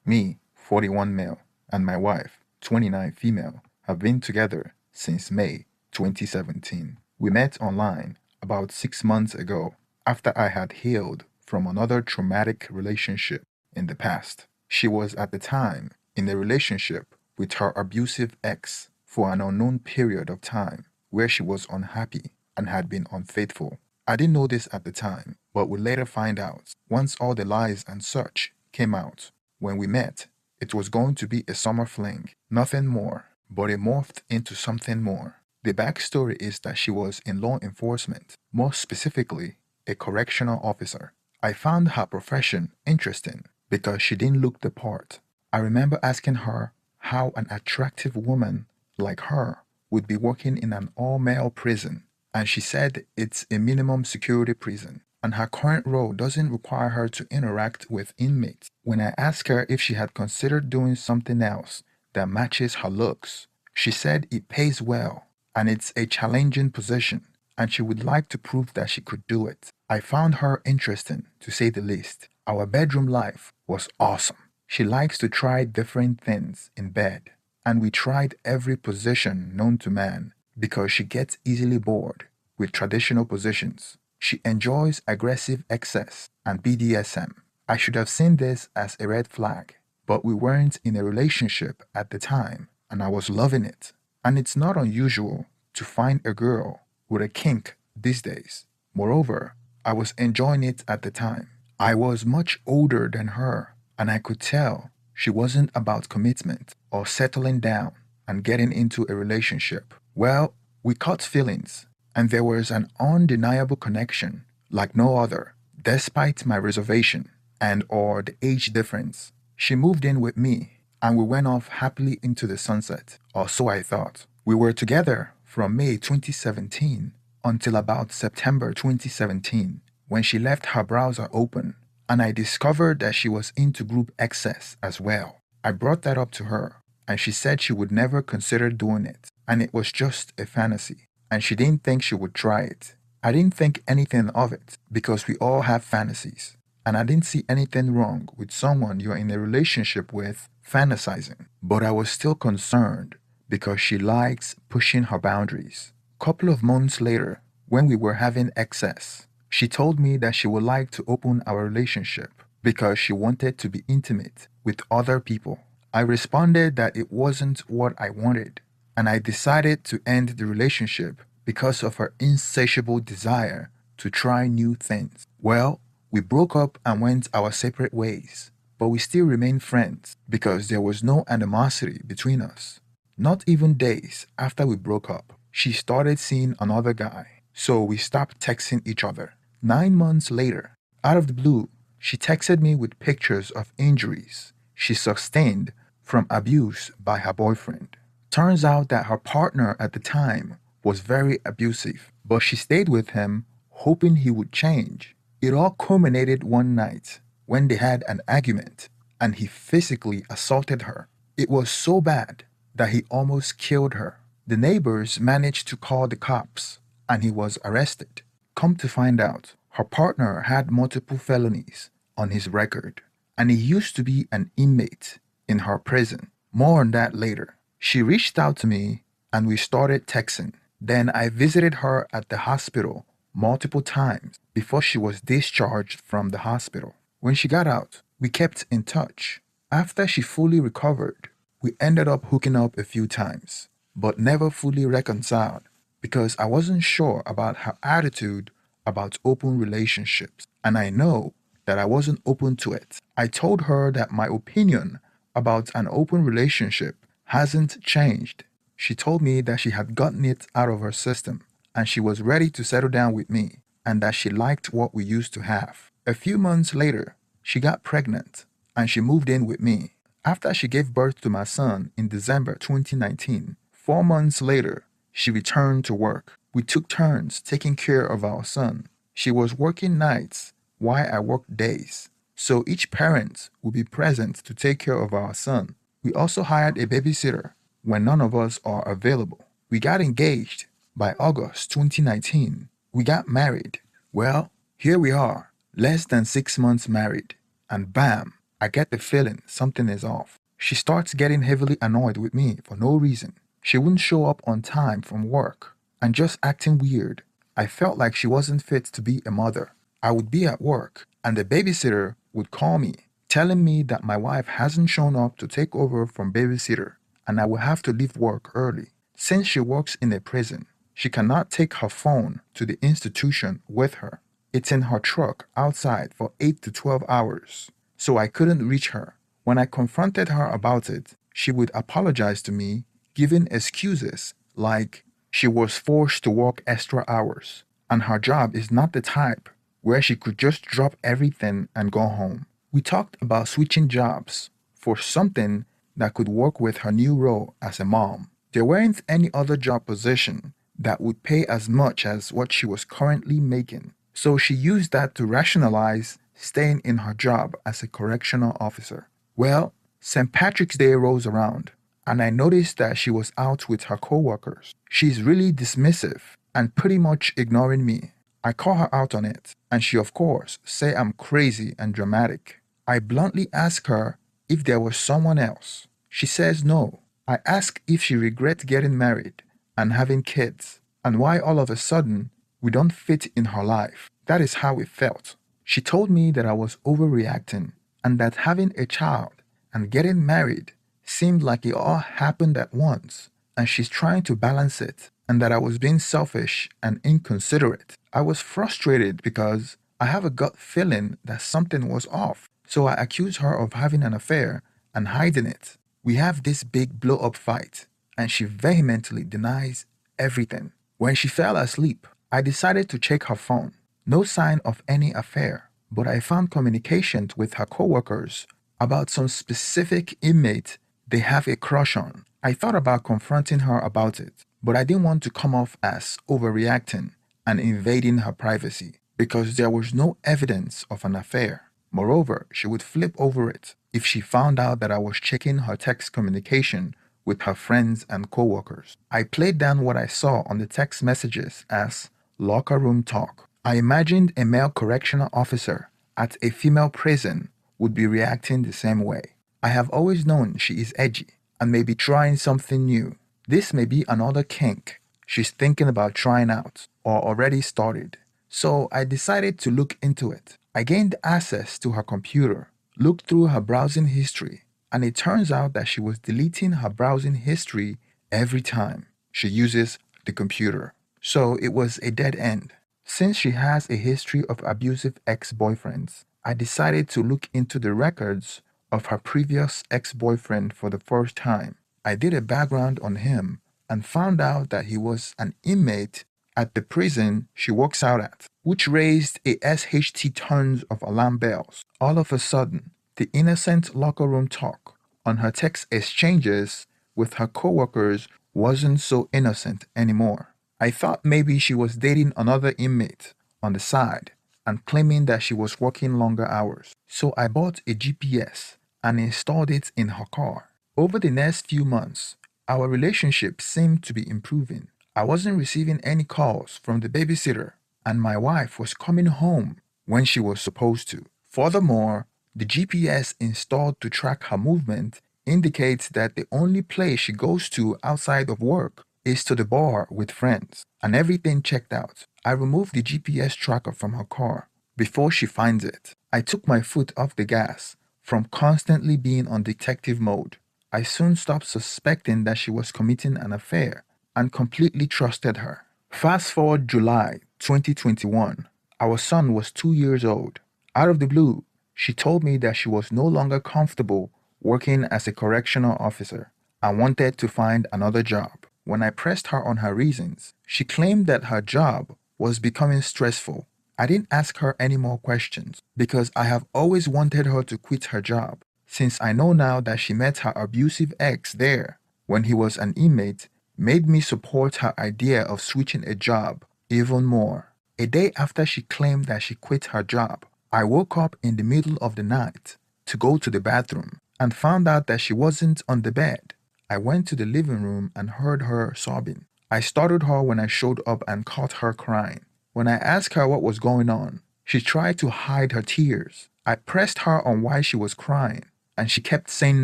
Me, 41 male, and my wife, 29 female, have been together since May 2017. We met online about 6 months ago after I had healed from another traumatic relationship in the past. She was at the time in a relationship with her abusive ex for an unknown period of time where she was unhappy and had been unfaithful. I didn't know this at the time, but would later find out once all the lies and such came out. When we met, it was going to be a summer fling, nothing more, but it morphed into something more. The backstory is that she was in law enforcement, more specifically, a correctional officer. I found her profession interesting because she didn't look the part. I remember asking her how an attractive woman like her would be working in an all male prison, and she said it's a minimum security prison, and her current role doesn't require her to interact with inmates. When I asked her if she had considered doing something else that matches her looks, she said it pays well and it's a challenging position, and she would like to prove that she could do it. I found her interesting, to say the least. Our bedroom life was awesome. She likes to try different things in bed, and we tried every position known to man because she gets easily bored with traditional positions. She enjoys aggressive excess and BDSM. I should have seen this as a red flag, but we weren't in a relationship at the time, and I was loving it. And it's not unusual to find a girl with a kink these days. Moreover, I was enjoying it at the time. I was much older than her, and I could tell she wasn't about commitment or settling down and getting into a relationship. Well, we caught feelings, and there was an undeniable connection like no other, despite my reservation and or the age difference. She moved in with me, and we went off happily into the sunset, or so I thought. We were together from May 2017 until about September 2017 when she left her browser open, and I discovered that she was into group access as well. I brought that up to her, and she said she would never consider doing it, and it was just a fantasy, and she didn't think she would try it. I didn't think anything of it because we all have fantasies, and I didn't see anything wrong with someone you're in a relationship with fantasizing. But I was still concerned because she likes pushing her boundaries. Couple of months later, when we were having excess, she told me that she would like to open our relationship because she wanted to be intimate with other people. I responded that it wasn't what I wanted, and I decided to end the relationship because of her insatiable desire to try new things. Well, we broke up and went our separate ways, but we still remained friends because there was no animosity between us. Not even days after we broke up, she started seeing another guy, so we stopped texting each other. 9 months later, out of the blue, she texted me with pictures of injuries she sustained from abuse by her boyfriend. Turns out that her partner at the time was very abusive, but she stayed with him hoping he would change. It all culminated one night when they had an argument and he physically assaulted her. It was so bad that he almost killed her. The neighbors managed to call the cops and he was arrested. Come to find out, her partner had multiple felonies on his record, and he used to be an inmate in her prison. More on that later. She reached out to me and we started texting. Then I visited her at the hospital multiple times before she was discharged from the hospital. When she got out, we kept in touch. After she fully recovered, we ended up hooking up a few times, but never fully reconciled because I wasn't sure about her attitude about open relationships, and I know that I wasn't open to it. I told her that my opinion about an open relationship hasn't changed. She told me that she had gotten it out of her system and she was ready to settle down with me and that she liked what we used to have. A few months later, she got pregnant and she moved in with me. After she gave birth to my son in December 2019, 4 months later, she returned to work. We took turns taking care of our son. She was working nights while I worked days, so each parent would be present to take care of our son. We also hired a babysitter when none of us are available. We got engaged by August 2019. We got married. Well, here we are, less than 6 months married, and bam, I get the feeling something is off. She starts getting heavily annoyed with me for no reason. She wouldn't show up on time from work and just acting weird. I felt like she wasn't fit to be a mother. I would be at work and the babysitter would call me, telling me that my wife hasn't shown up to take over from babysitter and I will have to leave work early. Since she works in a prison, she cannot take her phone to the institution with her. It's in her truck outside for 8 to 12 hours, so I couldn't reach her. When I confronted her about it, she would apologize to me, giving excuses like she was forced to work extra hours and her job is not the type where she could just drop everything and go home. We talked about switching jobs for something that could work with her new role as a mom. There weren't any other job position that would pay as much as what she was currently making, so she used that to rationalize staying in her job as a correctional officer. Well, St. Patrick's Day rolls around, and I noticed that she was out with her coworkers. She's really dismissive and pretty much ignoring me. I call her out on it, and she of course say I'm crazy and dramatic. I bluntly ask her if there was someone else. She says no. I ask if she regrets getting married and having kids, and why all of a sudden we don't fit in her life. That is how it felt. She told me that I was overreacting and that having a child and getting married seemed like it all happened at once, and she's trying to balance it, and that I was being selfish and inconsiderate. I was frustrated because I have a gut feeling that something was off, so I accused her of having an affair and hiding it. We have this big blow up fight, and she vehemently denies everything. When she fell asleep, I decided to check her phone. No sign of any affair, but I found communication with her coworkers about some specific inmate they have a crush on. I thought about confronting her about it, but I didn't want to come off as overreacting and invading her privacy because there was no evidence of an affair. Moreover, she would flip over it if she found out that I was checking her text communication with her friends and coworkers. I played down what I saw on the text messages as locker room talk. I imagined a male correctional officer at a female prison would be reacting the same way. I have always known she is edgy and may be trying something new. This may be another kink she's thinking about trying out or already started. So I decided to look into it. I gained access to her computer, looked through her browsing history, and it turns out that she was deleting her browsing history every time she uses the computer. So it was a dead end. Since she has a history of abusive ex-boyfriends, I decided to look into the records of her previous ex-boyfriend for the first time. I did a background on him and found out that he was an inmate at the prison she works out at, which raised a SHT tons of alarm bells. All of a sudden, the innocent locker room talk on her text exchanges with her coworkers wasn't so innocent anymore. I thought maybe she was dating another inmate on the side and claiming that she was working longer hours. So I bought a GPS and installed it in her car. Over the next few months, our relationship seemed to be improving. I wasn't receiving any calls from the babysitter, and my wife was coming home when she was supposed to. Furthermore, the GPS installed to track her movement indicates that the only place she goes to outside of work is to the bar with friends, and everything checked out. I removed the GPS tracker from her car before she finds it. I took my foot off the gas from constantly being on detective mode. I soon stopped suspecting that she was committing an affair and completely trusted her. Fast forward July 2021, our son was 2 years old. Out of the blue, she told me that she was no longer comfortable working as a correctional officer and wanted to find another job. When I pressed her on her reasons, she claimed that her job was becoming stressful. I didn't ask her any more questions because I have always wanted her to quit her job, since I know now that she met her abusive ex there when he was an inmate made me support her idea of switching a job even more. A day after she claimed that she quit her job, I woke up in the middle of the night to go to the bathroom and found out that she wasn't on the bed. I went to the living room and heard her sobbing. I startled her when I showed up and caught her crying. When I asked her what was going on, she tried to hide her tears I pressed her on why she was crying, and she kept saying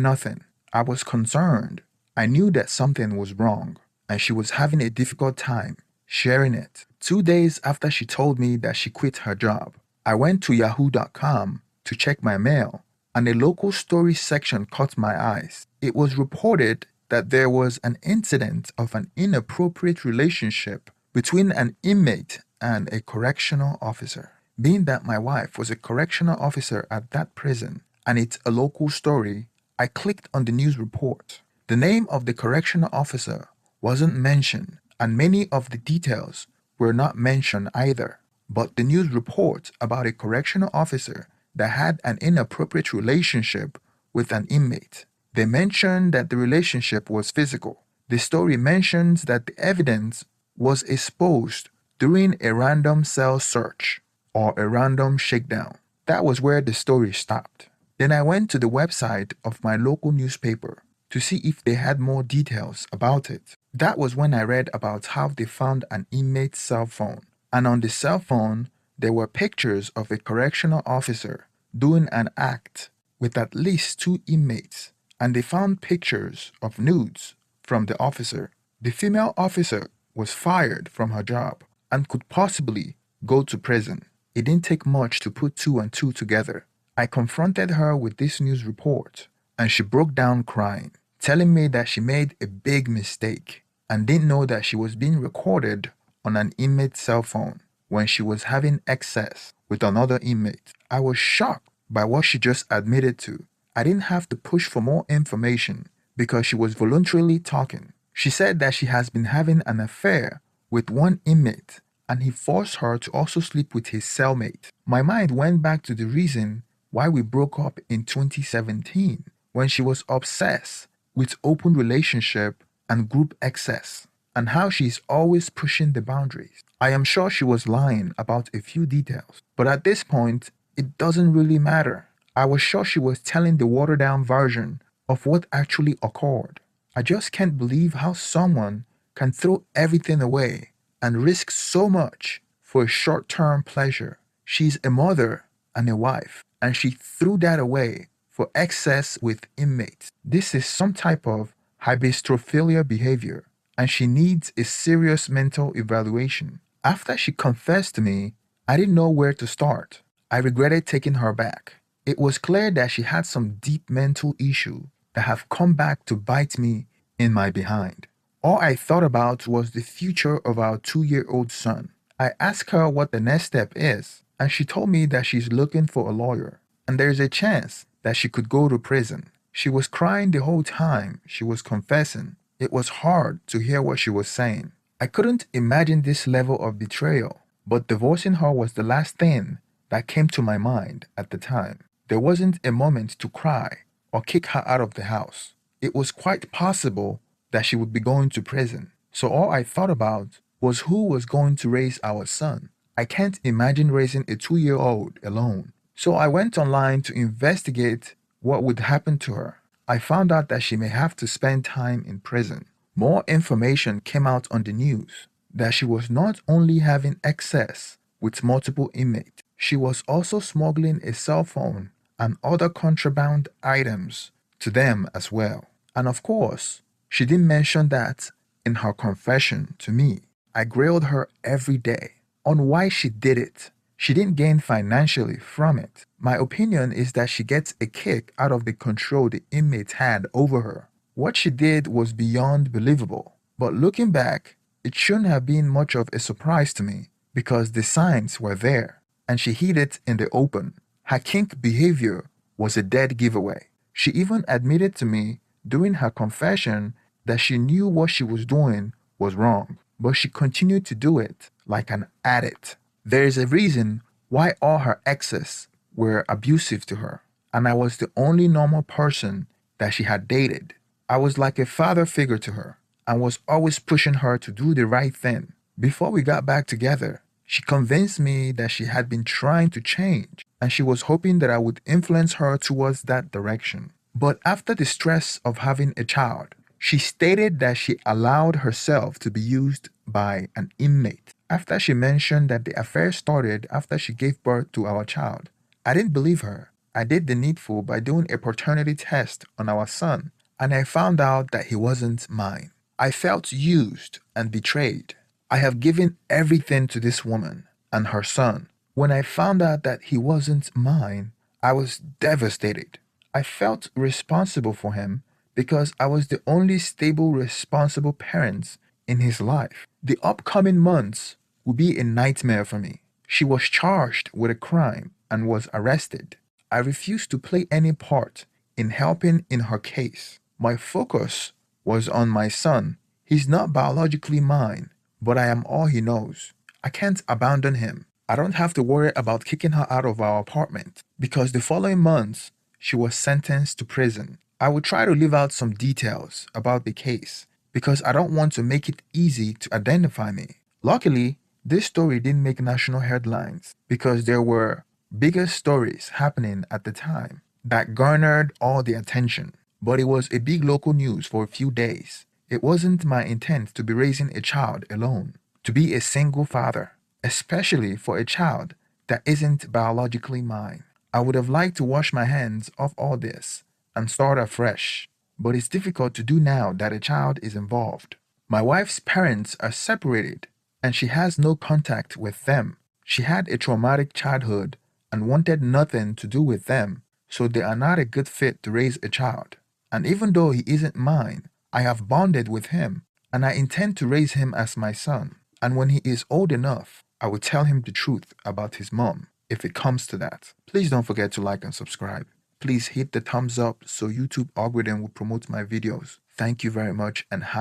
nothing. I was concerned. I knew that something was wrong, and she was having a difficult time sharing it. 2 days after she told me that she quit her job, I went to yahoo.com to check my mail, and a local story section caught my eyes. It was reported that there was an incident of an inappropriate relationship between an inmate and a correctional officer. Being that my wife was a correctional officer at that prison and it's a local story, I clicked on the news report. The name of the correctional officer wasn't mentioned, and many of the details were not mentioned either. But the news report about a correctional officer that had an inappropriate relationship with an inmate. They mentioned that the relationship was physical. The story mentions that the evidence was exposed during a random cell search or a random shakedown. That was where the story stopped. Then I went to the website of my local newspaper to see if they had more details about it. That was when I read about how they found an inmate's cell phone. And on the cell phone, there were pictures of a correctional officer doing an act with at least two inmates. And they found pictures of nudes from the officer. The female officer was fired from her job and could possibly go to prison. It didn't take much to put two and two together. I confronted her with this news report, and she broke down crying, telling me that she made a big mistake and didn't know that she was being recorded on an inmate's cell phone when she was having excess with another inmate. I was shocked by what she just admitted to. I didn't have to push for more information because she was voluntarily talking. She said that she has been having an affair with one inmate and he forced her to also sleep with his cellmate. My mind went back to the reason why we broke up in 2017 when she was obsessed with open relationship and group excess and how she's always pushing the boundaries. I am sure she was lying about a few details, but at this point, it doesn't really matter. I was sure she was telling the watered down version of what actually occurred. I just can't believe how someone can throw everything away and risk so much for a short term pleasure. She's a mother and a wife, and she threw that away for excess with inmates. This is some type of hybristophilia behavior, and she needs a serious mental evaluation. After she confessed to me, I didn't know where to start. I regretted taking her back. It was clear that she had some deep mental issue that have come back to bite me in my behind. All I thought about was the future of our 2-year-old son. I asked her what the next step is, and she told me that she's looking for a lawyer, and there's a chance that she could go to prison. She was crying the whole time she was confessing. It was hard to hear what she was saying. I couldn't imagine this level of betrayal, but divorcing her was the last thing that came to my mind at the time. There wasn't a moment to cry or kick her out of the house. It was quite possible that she would be going to prison. So all I thought about was who was going to raise our son. I can't imagine raising a 2-year-old alone. So I went online to investigate what would happen to her. I found out that she may have to spend time in prison. More information came out on the news that she was not only having excess with multiple inmates, she was also smuggling a cell phone and other contraband items to them as well. And of course, she didn't mention that in her confession to me. I grilled her every day on why she did it. She didn't gain financially from it. My opinion is that she gets a kick out of the control the inmates had over her. What she did was beyond believable. But looking back, it shouldn't have been much of a surprise to me because the signs were there and she hid it in the open. Her kink behavior was a dead giveaway. She even admitted to me during her confession that she knew what she was doing was wrong, but she continued to do it like an addict. There is a reason why all her exes were abusive to her, and I was the only normal person that she had dated. I was like a father figure to her and was always pushing her to do the right thing. Before we got back together, she convinced me that she had been trying to change and she was hoping that I would influence her towards that direction. But after the stress of having a child, she stated that she allowed herself to be used by an inmate. After she mentioned that the affair started after she gave birth to our child, I didn't believe her. I did the needful by doing a paternity test on our son, and I found out that he wasn't mine. I felt used and betrayed. I have given everything to this woman and her son. When I found out that he wasn't mine, I was devastated. I felt responsible for him because I was the only stable, responsible parent in his life. The upcoming months would be a nightmare for me. She was charged with a crime and was arrested. I refused to play any part in helping in her case. My focus was on my son. He's not biologically mine, but I am all he knows. I can't abandon him. I don't have to worry about kicking her out of our apartment because the following months she was sentenced to prison. I will try to leave out some details about the case because I don't want to make it easy to identify me. Luckily, this story didn't make national headlines because there were bigger stories happening at the time that garnered all the attention. But it was a big local news for a few days. It wasn't my intent to be raising a child alone, to be a single father, especially for a child that isn't biologically mine. I would have liked to wash my hands off all this and start afresh, but it's difficult to do now that a child is involved. My wife's parents are separated and she has no contact with them. She had a traumatic childhood and wanted nothing to do with them, so they are not a good fit to raise a child. And even though he isn't mine, I have bonded with him and I intend to raise him as my son. And when he is old enough, I will tell him the truth about his mom if it comes to that. Please don't forget to like and subscribe. Please hit the thumbs up so YouTube algorithm will promote my videos. Thank you very much and have